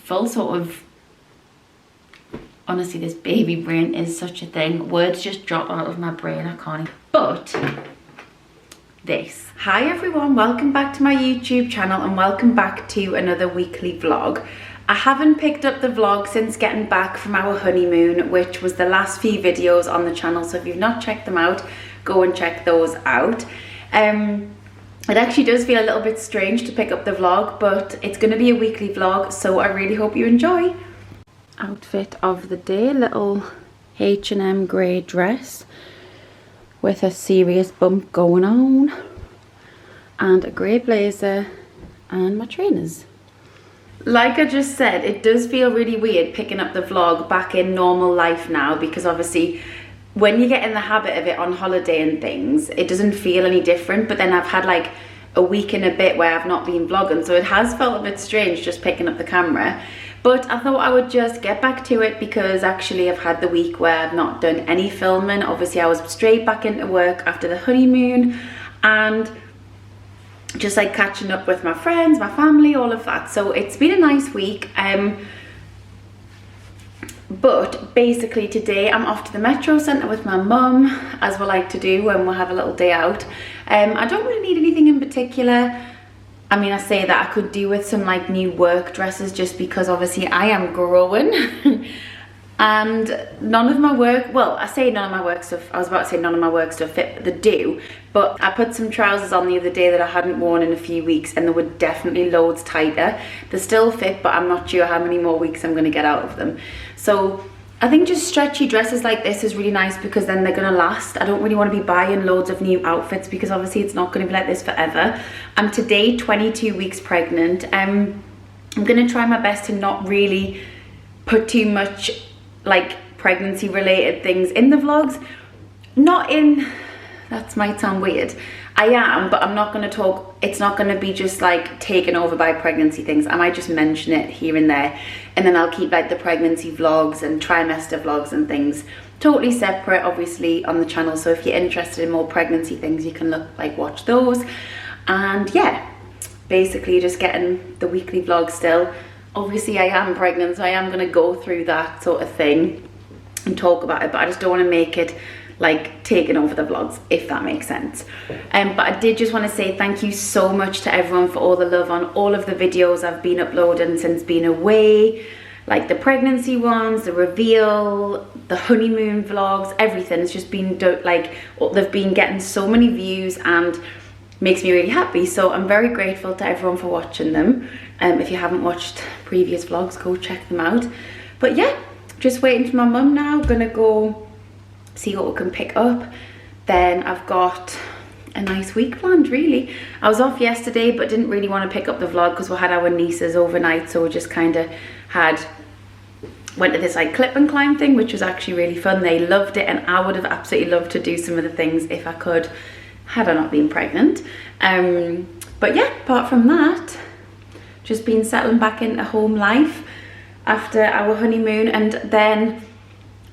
full sort of, honestly, this baby brain is such a thing. Words just drop out of my brain, I can't. But this. Hi everyone, welcome back to my YouTube channel and welcome back to another weekly vlog. I haven't picked up the vlog since getting back from our honeymoon, which was the last few videos on the channel, so if you've not checked them out, go and check those out. It actually does feel a little bit strange to pick up the vlog, but it's going to be a weekly vlog, so I really hope you enjoy. Outfit of the day, little H&M grey dress with a serious bump going on, and a grey blazer and my trainers. Like I just said, it does feel really weird picking up the vlog back in normal life now, because obviously when you get in the habit of it on holiday and things, it doesn't feel any different. But then I've had like a week and a bit where I've not been vlogging, so it has felt a bit strange just picking up the camera. But I thought I would just get back to it, because actually I've had the week where I've not done any filming. Obviously I was straight back into work after the honeymoon and just like catching up with my friends, my family, all of that. So it's been a nice week. But basically today I'm off to the Metro Centre with my mum, as we like to do when we have a little day out. I don't really need anything in particular. I mean, I say that I could do with some like new work dresses, just because obviously I am growing and none of my work, well, I say none of my work stuff, I was about to say none of my work stuff fit, but they do. But I put some trousers on the other day that I hadn't worn in a few weeks, and they were definitely loads tighter. They still fit, but I'm not sure how many more weeks I'm going to get out of them. So I think just stretchy dresses like this is really nice, because then they're going to last. I don't really want to be buying loads of new outfits, because obviously it's not going to be like this forever. I'm today 22 weeks pregnant. I'm going to try my best to not really put too much like pregnancy related things in the vlogs. Not in, that might sound weird. I am, but I'm not going to talk, it's not going to be just like taken over by pregnancy things. I might just mention it here and there, and then I'll keep like the pregnancy vlogs and trimester vlogs and things totally separate, obviously, on the channel. So if you're interested in more pregnancy things, you can watch those. And yeah, basically just getting the weekly vlog still. Obviously I am pregnant, so I am going to go through that sort of thing and talk about it, but I just don't want to make it like taking over the vlogs, if that makes sense. But I did just want to say thank you so much to everyone for all the love on all of the videos I've been uploading since being away, like the pregnancy ones, the reveal, the honeymoon vlogs, everything. It's just been like, they've been getting so many views and makes me really happy. So I'm very grateful to everyone for watching them. If you haven't watched previous vlogs, go check them out. But yeah, just waiting for my mum now. Gonna go see what we can pick up. Then I've got a nice week planned, really. I was off yesterday, but didn't really want to pick up the vlog because we had our nieces overnight, so we just kind of went to this like clip and climb thing, which was actually really fun. They loved it, and I would have absolutely loved to do some of the things if I could, had I not been pregnant. But yeah, apart from that, just been settling back into home life after our honeymoon. And then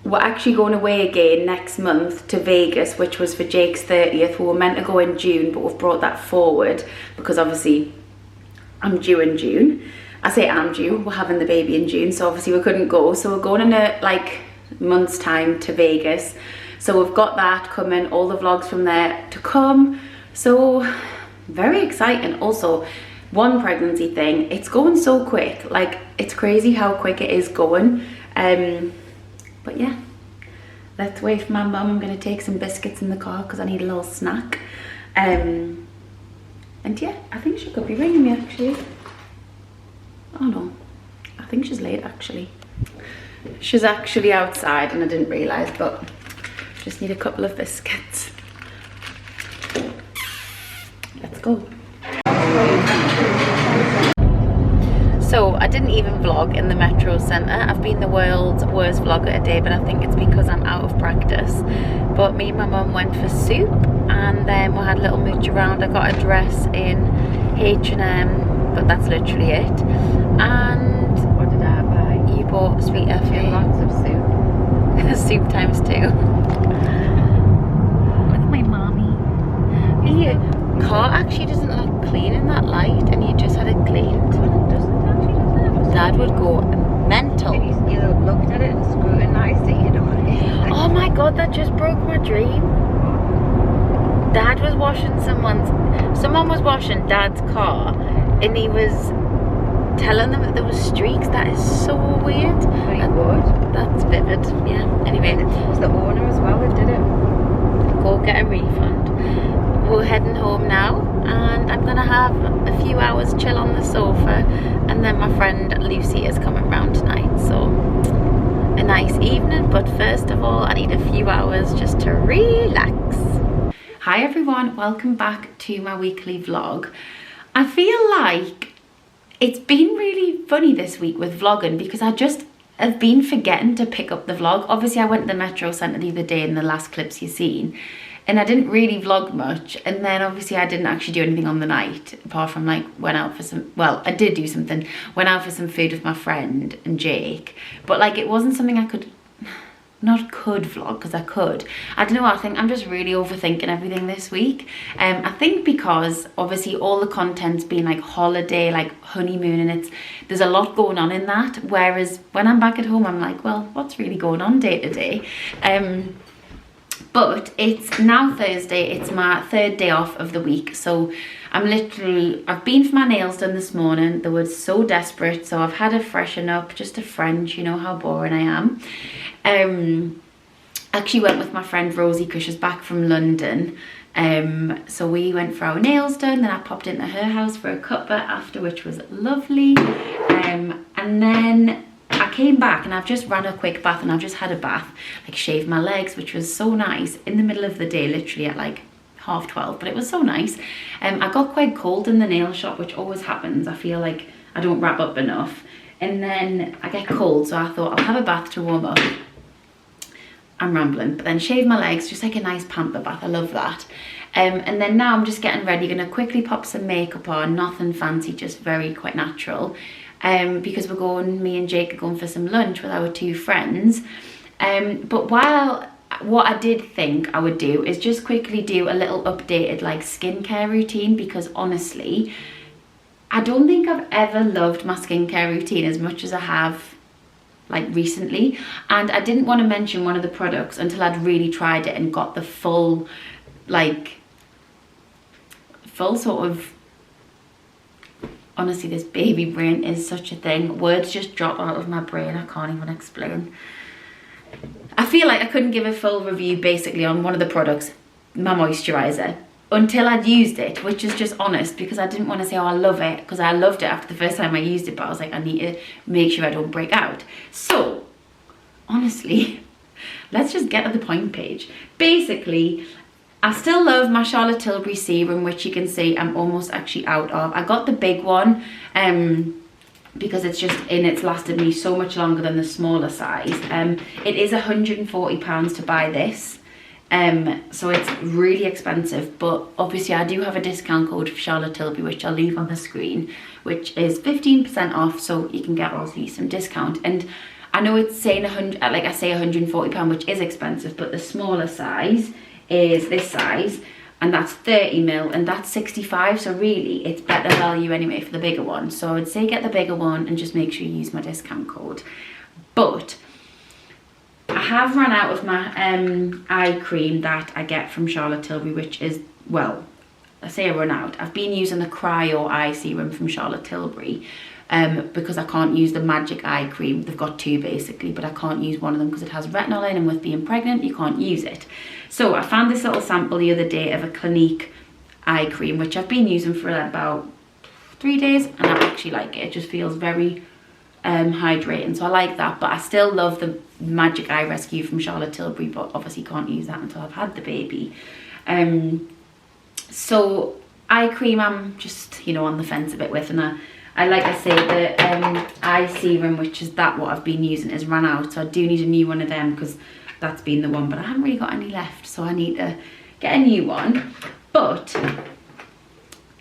we're actually going away again next month to Vegas, which was for Jake's 30th. We were meant to go in June, but we've brought that forward because obviously I'm due in June. I say I'm due, we're having the baby in June, so obviously we couldn't go. So we're going in a like month's time to Vegas. So we've got that coming, all the vlogs from there to come. So very exciting. Also, one pregnancy thing, it's going so quick. Like, it's crazy how quick it is going. But yeah, let's wait for my mum. I'm going to take some biscuits in the car because I need a little snack. And yeah, I think she could be ringing me actually. Oh no, I think she's late actually. She's actually outside and I didn't realise, but just need a couple of biscuits. Let's go. So I didn't even vlog in the Metro Centre. I've been the world's worst vlogger today, but I think it's because I'm out of practice. But me and my mum went for soup, and then we had a little mooch around. I got a dress in H&M, but that's literally it. And what did I buy? You bought sweet Effie. Lots of soup. Soup times 2. Look at my mommy. Your car actually doesn't look clean in that light, and you just had it cleaned. Well, it doesn't actually, does it? Dad would go mental. You looked at it and scrutinized it, you know. Oh my god, that just broke my dream. Dad was washing someone was washing Dad's car, and he was telling them that there was streaks. That is so weird. Very good. That's vivid. Yeah. Anyway, It was the owner as well that did it. go get a refund. We're heading home now, and I'm gonna have a few hours chill on the sofa, and then my friend Lucy is coming round tonight, so a nice evening. But first of all, I need a few hours just to relax. Hi everyone, welcome back to my weekly vlog. I feel like it's been really funny this week with vlogging because I've been forgetting to pick up the vlog. Obviously I went to the Metro Centre the other day in the last clips you've seen, and I didn't really vlog much, and then obviously I didn't actually do anything on the night apart from like went out for some, well I did do something, went out for some food with my friend and Jake, but like it wasn't something I could vlog because I could. I don't know, I think I'm just really overthinking everything this week. I think because obviously all the content's been like holiday, like honeymoon, and there's a lot going on in that, whereas when I'm back at home I'm like, well, what's really going on day to day? But it's now Thursday, it's my third day off of the week, so I've been for my nails done this morning. They were so desperate, so I've had a freshen up, just a French, you know how boring I am. Actually went with my friend Rosie because she's back from London. So we went for our nails done, then I popped into her house for a cuppa after, which was lovely. And then I came back and I've just ran a quick bath, and I've just had a bath, like shaved my legs, which was so nice in the middle of the day, literally at like 12:30, but it was so nice. I got quite cold in the nail shop, which always happens. I feel like I don't wrap up enough, and then I get cold, so I thought I'll have a bath to warm up. I'm rambling, but then shave my legs, just like a nice pamper bath. I love that. And then now I'm just getting ready, gonna quickly pop some makeup on, nothing fancy, just very quite natural, because me and Jake are going for some lunch with our two friends. But what I did think I would do is just quickly do a little updated like skincare routine, because honestly I don't think I've ever loved my skincare routine as much as I have like recently, and I didn't want to mention one of the products until I'd really tried it and got the full sort of, honestly this baby brain is such a thing, words just drop out of my brain, I can't even explain. I feel like I couldn't give a full review basically on one of the products, my moisturiser, until I'd used it, which is just honest, because I didn't want to say, oh I love it, because I loved it after the first time I used it, but I was like, I need to make sure I don't break out. So honestly, let's just get to the point, Paige. Basically, I still love my Charlotte Tilbury serum, which you can see I'm almost actually out of. I got the big one because it's lasted me so much longer than the smaller size. It is £140 to buy this. So it's really expensive, but obviously I do have a discount code for Charlotte Tilbury, which I'll leave on the screen, which is 15% off, so you can get also some discount. And I know it's saying £140, which is expensive, but the smaller size is this size, and that's 30ml, and that's 65, so really it's better value anyway for the bigger one. So I would say get the bigger one and just make sure you use my discount code. But I have run out of my eye cream that I get from Charlotte Tilbury, which is, well, I say I run out. I've been using the Cryo eye serum from Charlotte Tilbury because I can't use the Magic eye cream. They've got two basically, but I can't use one of them because it has retinol in, and with being pregnant you can't use it. So I found this little sample the other day of a Clinique eye cream, which I've been using for about 3 days, and I actually like it. It just feels very hydrating, so I like that. But I still love the Magic Eye Rescue from Charlotte Tilbury, but obviously can't use that until I've had the baby. So eye cream I'm just, you know, on the fence a bit with, and I like I say, the eye serum, which is what I've been using, has run out, so I do need a new one of them because that's been the one, but I haven't really got any left, so I need to get a new one. But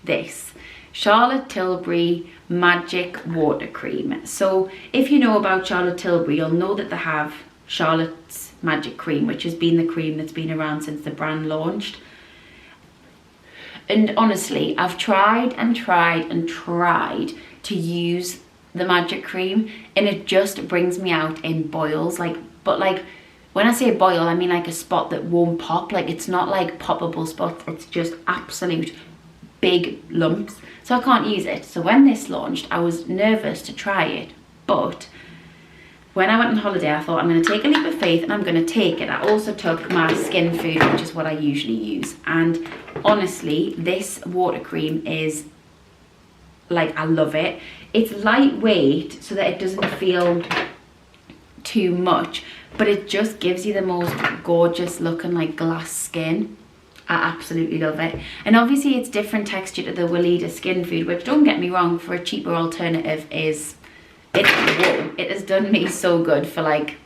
this Charlotte Tilbury Magic Water Cream. So if you know about Charlotte Tilbury, you'll know that they have Charlotte's Magic Cream, which has been the cream that's been around since the brand launched. And honestly, I've tried and tried and tried to use the magic cream, and it just brings me out in boils. But when I say boil, I mean like a spot that won't pop. Like, it's not like poppable spots, it's just absolute big lumps. So I can't use it. So when this launched, I was nervous to try it, but when I went on holiday, I thought, I'm going to take a leap of faith and I'm going to take it. I also took my Skin Food, which is what I usually use. And honestly, this water cream is, like, I love it. It's lightweight so that it doesn't feel too much, but it just gives you the most gorgeous looking, like, glass skin. I absolutely love it. And obviously it's different texture to the Weleda Skin Food, which, don't get me wrong, for a cheaper alternative it has done me so good for, like,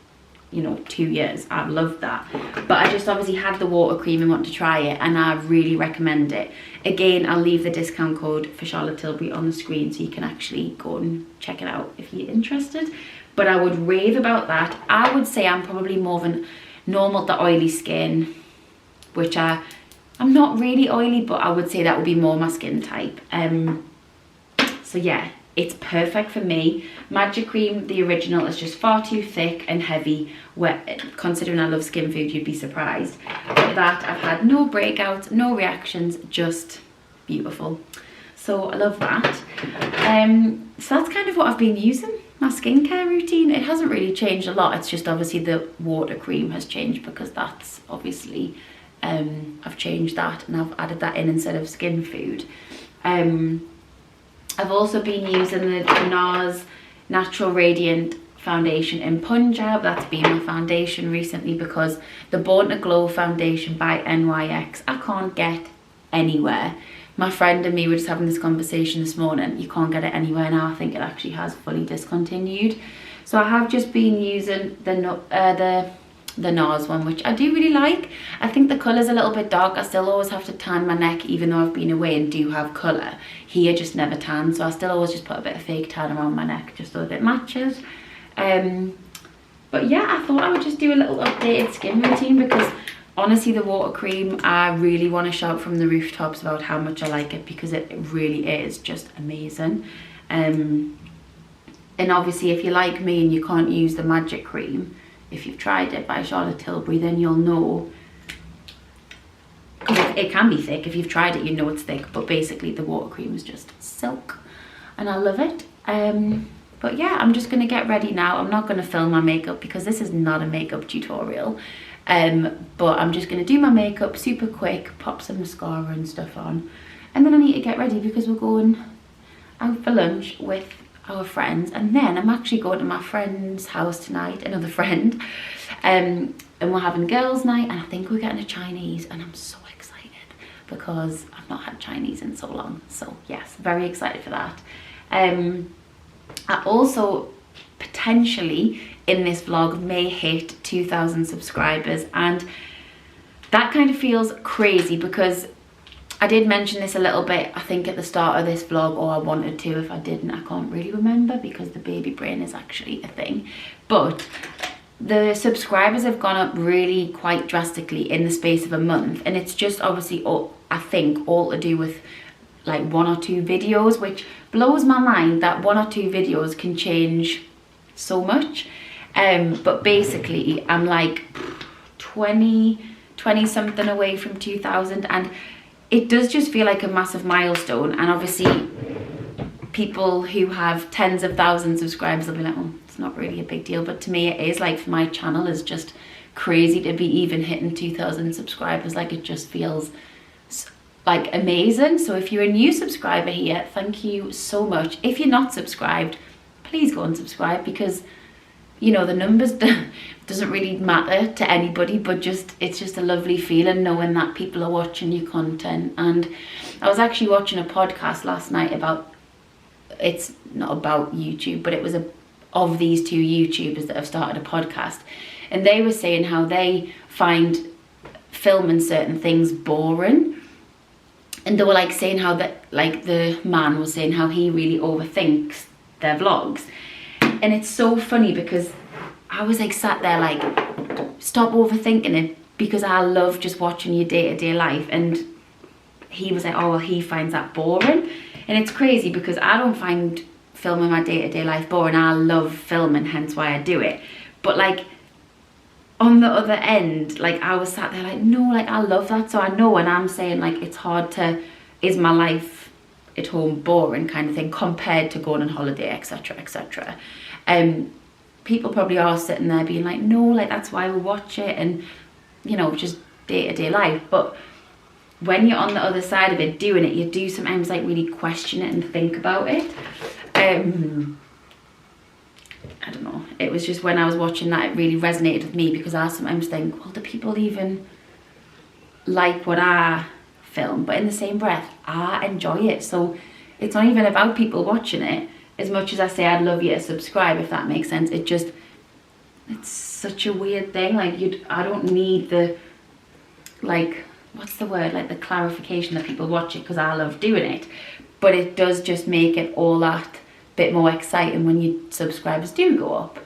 you know, 2 years. I've loved that. But I just obviously had the water cream and want to try it, and I really recommend it. Again, I'll leave the discount code for Charlotte Tilbury on the screen so you can actually go and check it out if you're interested. But I would rave about that. I would say I'm probably more of an normal to oily skin, which I'm not really oily, but I would say that would be more my skin type. So yeah, it's perfect for me. Magic Cream, the original, is just far too thick and heavy. Considering I love Skin Food, you'd be surprised. But that, I've had no breakouts, no reactions, just beautiful. So I love that. So that's kind of what I've been using. My skincare routine, it hasn't really changed a lot. It's just obviously the water cream has changed, because that's obviously, I've changed that and I've added that in instead of Skin Food. I've also been using the NARS Natural Radiant Foundation in Punjab. That's been my foundation recently, because the Born to Glow foundation by NYX, I can't get anywhere. My friend and me were just having this conversation this morning. You can't get it anywhere now. I think it actually has fully discontinued. So I have just been using the NARS one, which I do really like. I think the colour's a little bit dark. I still always have to tan my neck, even though I've been away and do have colour. Here, just never tan, so I still always just put a bit of fake tan around my neck just so that it matches. But yeah, I thought I would just do a little updated skin routine, because honestly, the water cream, I really want to shout from the rooftops about how much I like it, because it really is just amazing. And obviously, if you're like me and you can't use the Magic Cream, if you've tried it by Charlotte Tilbury, then you'll know. It can be thick. If you've tried it, you know it's thick. But basically, the water cream is just silk, and I love it. But yeah, I'm just going to get ready now. I'm not going to film my makeup, because this is not a makeup tutorial. But I'm just going to do my makeup super quick, pop some mascara and stuff on. And then I need to get ready, because we're going out for lunch with our friends, and then I'm actually going to my friend's house tonight, another friend, and we're having girls' night, and I think we're getting a Chinese, and I'm so excited because I've not had Chinese in so long. So yes, very excited for that. I also potentially in this vlog may hit 2,000 subscribers, and that kind of feels crazy, because I did mention this a little bit, I think, at the start of this vlog, or I wanted to. If I didn't, I can't really remember, because the baby brain is actually a thing. But the subscribers have gone up really quite drastically in the space of a month, and it's just obviously all, I think, all to do with like 1 or 2 videos, which blows my mind that 1 or 2 videos can change so much. But basically I'm like 20 something away from 2,000, and it does just feel like a massive milestone. And obviously people who have tens of thousands of subscribers will be like, oh, it's not really a big deal, but to me it is. Like, for my channel is just crazy to be even hitting 2,000 subscribers. Like, it just feels like amazing. So if you're a new subscriber here, thank you so much. If you're not subscribed, please go and subscribe, because you know, the numbers doesn't really matter to anybody, but it's just a lovely feeling knowing that people are watching your content. And I was actually watching a podcast last night about, it's not about YouTube, but it was of these 2 YouTubers that have started a podcast, and they were saying how they find filming certain things boring, and they were like saying how that, like, the man was saying how he really overthinks their vlogs. And it's so funny, because I was like sat there like, stop overthinking it, because I love just watching your day-to-day life. And he was like, oh well, he finds that boring. And it's crazy, because I don't find filming my day-to-day life boring. I love filming, hence why I do it. But like on the other end, like I was sat there like, no, like I love that. So I know when I'm saying like it's hard to, is my life at home boring kind of thing compared to going on holiday, etc, etc. People probably are sitting there being like, no, like that's why we watch it, and you know, just day-to-day life. But when you're on the other side of it doing it, you do sometimes like really question it and think about it. I don't know, it was just when I was watching that, it really resonated with me, because I sometimes think, well, do people even like what I film? But in the same breath, I enjoy it. So it's not even about people watching it as much as I say I'd love you to subscribe, if that makes sense. It's such a weird thing. Like I don't need the, like, what's the word, like the clarification that people watch it because I love doing it. But it does just make it all that bit more exciting when your subscribers do go up.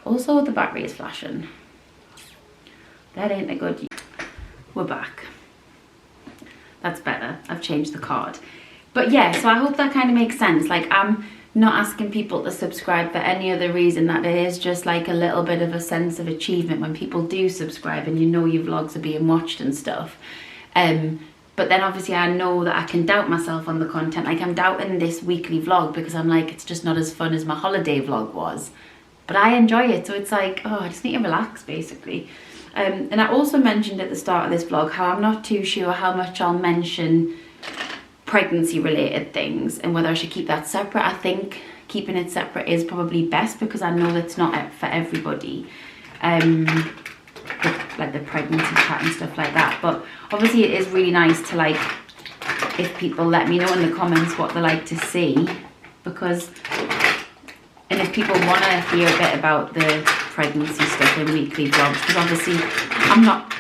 Also, the battery is flashing. That ain't a good. We're back. That's better. I've changed the card. But yeah, so I hope that kind of makes sense. Like, I'm not asking people to subscribe for any other reason, that it is just like a little bit of a sense of achievement when people do subscribe and you know your vlogs are being watched and stuff. But then obviously I know that I can doubt myself on the content. Like, I'm doubting this weekly vlog because I'm like, it's just not as fun as my holiday vlog was. But I enjoy it, so it's like, oh, I just need to relax, basically. And I also mentioned at the start of this vlog how I'm not too sure how much I'll mention pregnancy related things and whether I should keep that separate. I think keeping it separate is probably best, because I know that's not for everybody. Like the pregnancy chat and stuff like that. But obviously it is really nice to, like, if people let me know in the comments what they like to see, because, and if people want to hear a bit about the pregnancy stuff in weekly vlogs, because obviously I'm not,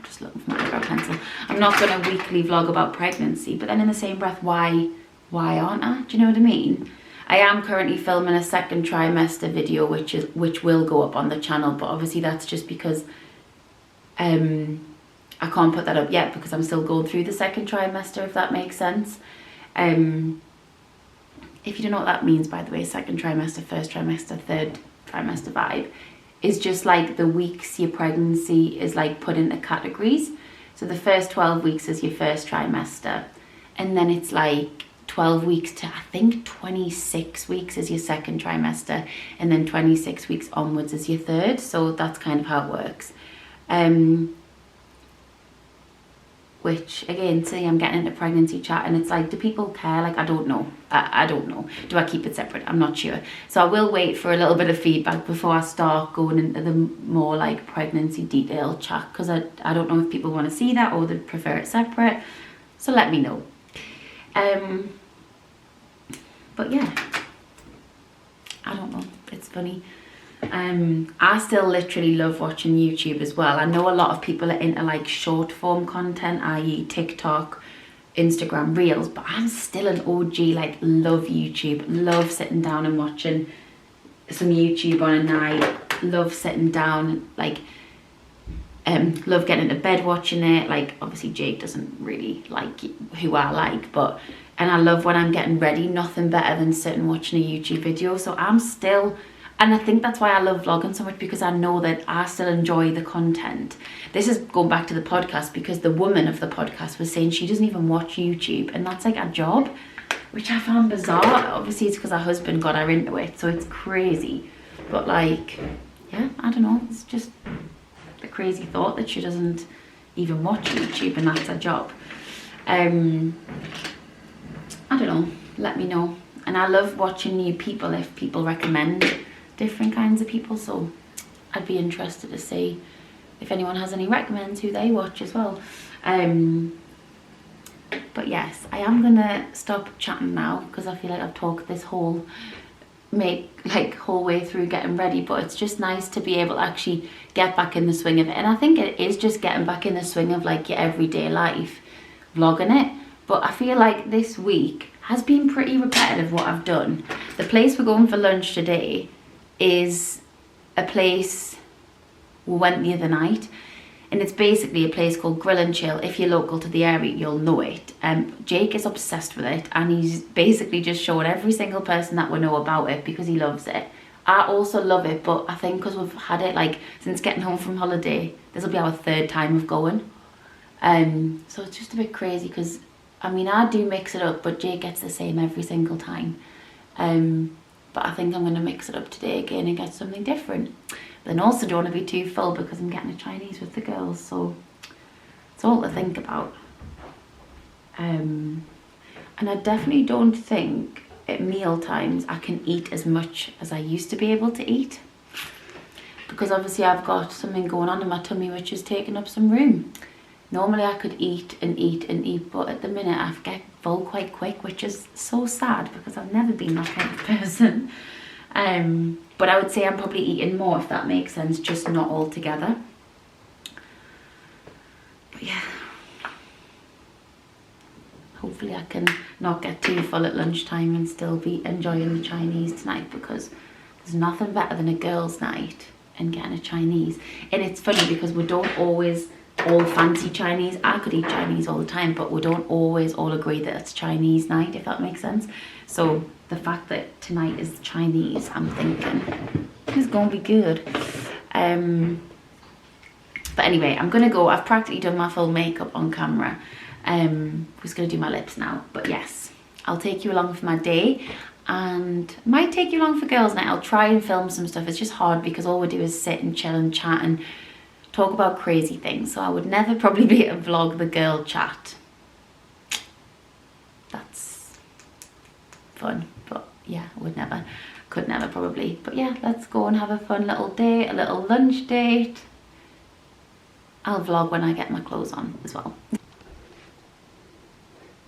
just looking for my eyebrow pencil, I'm not going to weekly vlog about pregnancy, but then in the same breath, why aren't I? Do you know what I mean? I am currently filming a second trimester video, which will go up on the channel, but obviously that's just because I can't put that up yet because I'm still going through the second trimester, if that makes sense. If you don't know what that means, by the way, second trimester, first trimester, third trimester vibe is just like the weeks your pregnancy is like put into categories. So the first 12 weeks is your first trimester, and then it's like 12 weeks to, I think, 26 weeks is your second trimester, and then 26 weeks onwards is your third. So that's kind of how it works. Which, again, see, I'm getting into pregnancy chat, and it's like, do people care? Like, I don't know. I don't know. Do I keep it separate? I'm not sure. So I will wait for a little bit of feedback before I start going into the more, like, pregnancy detail chat, because I don't know if people want to see that or they prefer it separate. So let me know. But yeah, I don't know, it's funny. I still literally love watching YouTube as well. I know a lot of people are into like short form content, i.e. TikTok, Instagram Reels, but I'm still an OG, like love YouTube, love sitting down and watching some YouTube on a night, love sitting down, like love getting into bed watching it. Like, obviously Jake doesn't really like who I like, but, and I love when I'm getting ready, nothing better than sitting watching a YouTube video. So I'm still, and I think that's why I love vlogging so much, because I know that I still enjoy the content. This is going back to the podcast, because the woman of the podcast was saying she doesn't even watch YouTube, and that's like a job, which I found bizarre. Obviously it's because her husband got her into it, so it's crazy. But like, yeah, I don't know, it's just the crazy thought that she doesn't even watch YouTube and that's her job. I don't know, let me know. And I love watching new people if people recommend different kinds of people, so I'd be interested to see if anyone has any recommends who they watch as well. But yes, I am gonna stop chatting now because I feel like I've talked this whole way through getting ready, but it's just nice to be able to actually get back in the swing of it. And I think it is just getting back in the swing of like your everyday life, vlogging it. But I feel like this week has been pretty repetitive what I've done. The place we're going for lunch today is a place we went the other night. and it's basically a place called Grill and Chill. If you're local to the area, you'll know it. Jake is obsessed with it, and he's basically just showing every single person that we know about it because he loves it. I also love it, but I think because we've had it like since getting home from holiday, this will be our 3rd time of going. So it's just a bit crazy because, I mean, I do mix it up, but Jake gets the same every single time. But I think I'm going to mix it up today again and get something different. Then also don't want to be too full because I'm getting a Chinese with the girls, so it's all to think about. And I definitely don't think at meal times I can eat as much as I used to be able to eat, because obviously I've got something going on in my tummy which is taking up some room. Normally I could eat and eat and eat, but at the minute I get full quite quick, which is so sad because I've never been that kind of person. But I would say I'm probably eating more, if that makes sense, just not all together. But yeah, hopefully I can not get too full at lunchtime and still be enjoying the Chinese tonight, because there's nothing better than a girls' night and getting a Chinese. And it's funny because we don't always all fancy Chinese. I could eat Chinese all the time, but we don't always all agree that it's Chinese night, if that makes sense. So the fact that tonight is Chinese, I'm thinking it's gonna be good. But anyway, I'm gonna go. I've practically done my full makeup on camera. I'm just gonna do my lips now. But yes, I'll take you along for my day, and might take you along for girls' night. I'll try and film some stuff. It's just hard because all we do is sit and chill and chat and talk about crazy things. So I would never probably be able to vlog the girl chat. That's fun, but yeah, I would never, could never probably. But yeah, let's go and have a fun little day, a little lunch date. I'll vlog when I get my clothes on as well.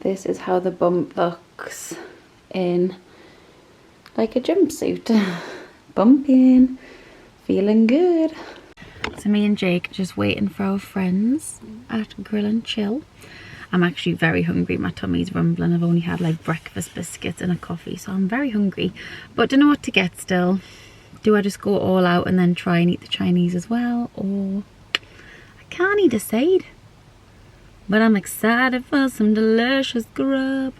This is how the bump looks in like a jumpsuit. Bumping, feeling good. So me and Jake are just waiting for our friends at Grill and Chill. I'm actually very hungry. My tummy's rumbling. I've only had like breakfast biscuits and a coffee, so I'm very hungry. But don't know what to get still. Do I just go all out and then try and eat the Chinese as well? Or I can't decide. But I'm excited for some delicious grub.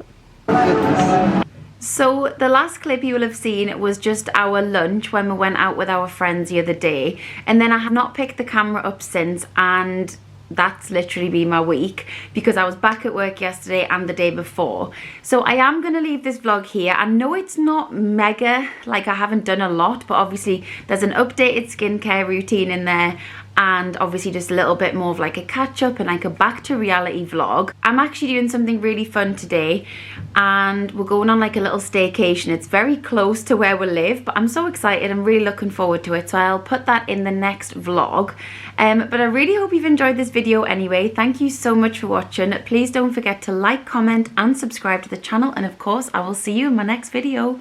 So the last clip you will have seen was just our lunch when we went out with our friends the other day, and then I have not picked the camera up since, and that's literally been my week because I was back at work yesterday and the day before. So I am going to leave this vlog here. I know it's not mega, like I haven't done a lot, but obviously there's an updated skincare routine in there, and obviously just a little bit more of like a catch up and like a back to reality vlog. I'm actually doing something really fun today, and we're going on like a little staycation. It's very close to where we live, but I'm so excited. I'm really looking forward to it, so I'll put that in the next vlog. But I really hope you've enjoyed this video anyway. Thank you so much for watching. Please don't forget to like, comment and subscribe to the channel, and of course I will see you in my next video.